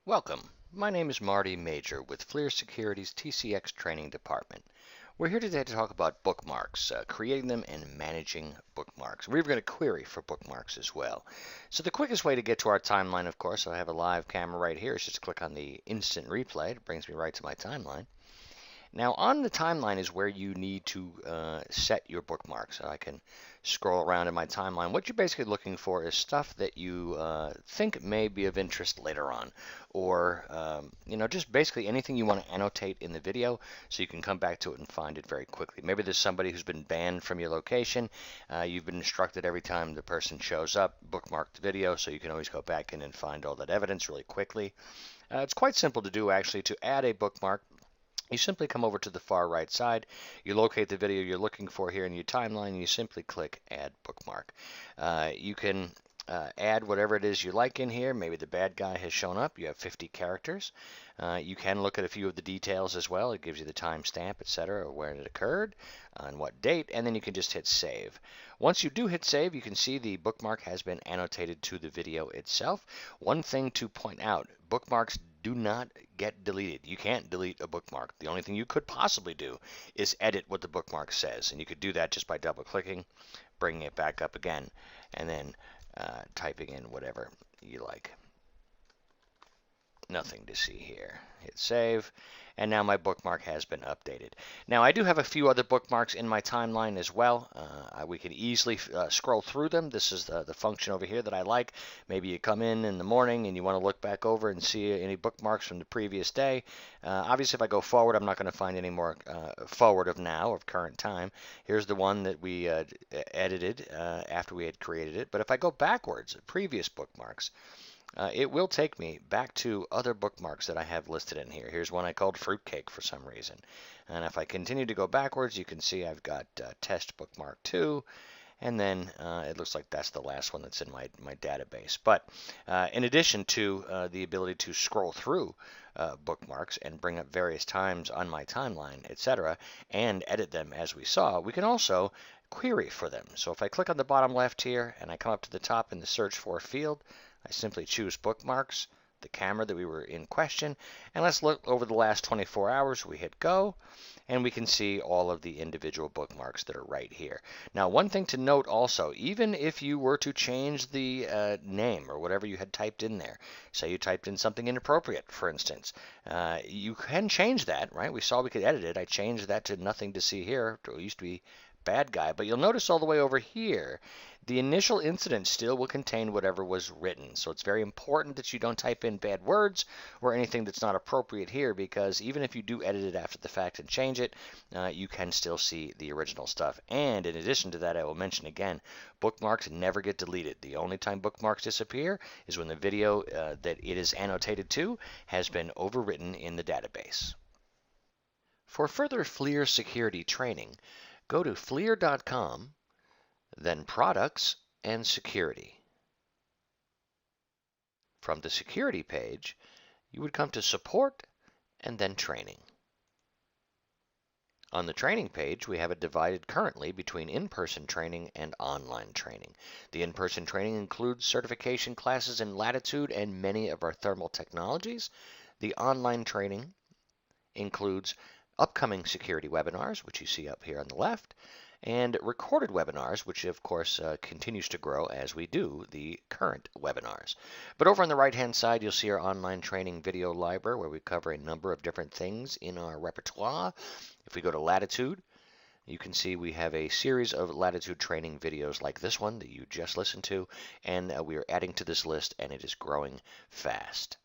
Welcome. My name is Marty Major with FLIR Security's TCX Training Department. We're here today to talk about bookmarks, creating them and managing bookmarks. We're going to query for bookmarks as well. So the quickest way to get to our timeline, of course, I have a live camera right here, is just click on the instant replay. It brings me right to my timeline. Now on the timeline is where you need to set your bookmarks. I can scroll around in my timeline. What you're basically looking for is stuff that you think may be of interest later on, or just basically anything you want to annotate in the video so you can come back to it and find it very quickly. Maybe there's somebody who's been banned from your location. You've been instructed every time the person shows up, bookmark the video so you can always go back in and find all that evidence really quickly. It's quite simple to do actually to add a bookmark. You simply come over to the far right side, you locate the video you're looking for here in your timeline, and you simply click Add Bookmark. You can add whatever it is you like in here. Maybe the bad guy has shown up. You have 50 characters. You can look at a few of the details as well. It gives you the timestamp, etc., where it occurred, on what date, and then you can just hit Save. Once you do hit Save, you can see the bookmark has been annotated to the video itself. One thing to point out, bookmarks do not get deleted. You can't delete a bookmark. The only thing you could possibly do is edit what the bookmark says, and you could do that just by double-clicking, bringing it back up again, and then typing in whatever you like. Nothing to see here. Hit Save, and now my bookmark has been updated. Now I do have a few other bookmarks in my timeline as well. We can easily scroll through them. This is the function over here that I like. Maybe you come in the morning and you want to look back over and see any bookmarks from the previous day. Obviously if I go forward, I'm not going to find any more forward of now, of current time. Here's the one that we edited after we had created it. But if I go backwards, previous bookmarks, it will take me back to other bookmarks that I have listed in here. Here's one I called Fruitcake for some reason. And if I continue to go backwards, you can see I've got Test Bookmark 2. And then it looks like that's the last one that's in my database. But in addition to the ability to scroll through bookmarks and bring up various times on my timeline, etc., and edit them as we saw, we can also query for them. So if I click on the bottom left here and I come up to the top in the Search For field, I simply choose Bookmarks, the camera that we were in question, and let's look over the last 24 hours. We hit Go, and we can see all of the individual bookmarks that are right here. Now, one thing to note also, even if you were to change the name or whatever you had typed in there, say you typed in something inappropriate, for instance, you can change that, right? We saw we could edit it. I changed that to Nothing to See Here. It used to be Bad Guy, but you'll notice all the way over here, the initial incident still will contain whatever was written. So it's very important that you don't type in bad words or anything that's not appropriate here, because even if you do edit it after the fact and change it, you can still see the original stuff. And in addition to that, I will mention again, bookmarks never get deleted. The only time bookmarks disappear is when the video that it is annotated to has been overwritten in the database. For further FLIR security training, go to FLIR.com, then Products and Security. From the Security page, you would come to Support and then Training. On the Training page, we have it divided currently between in-person training and online training. The in-person training includes certification classes in Latitude and many of our thermal technologies. The online training includes upcoming security webinars, which you see up here on the left, and recorded webinars, which of course continues to grow as we do the current webinars. But over on the right-hand side, you'll see our online training video library, where we cover a number of different things in our repertoire. If we go to Latitude, you can see we have a series of Latitude training videos like this one that you just listened to, and we are adding to this list, and it is growing fast.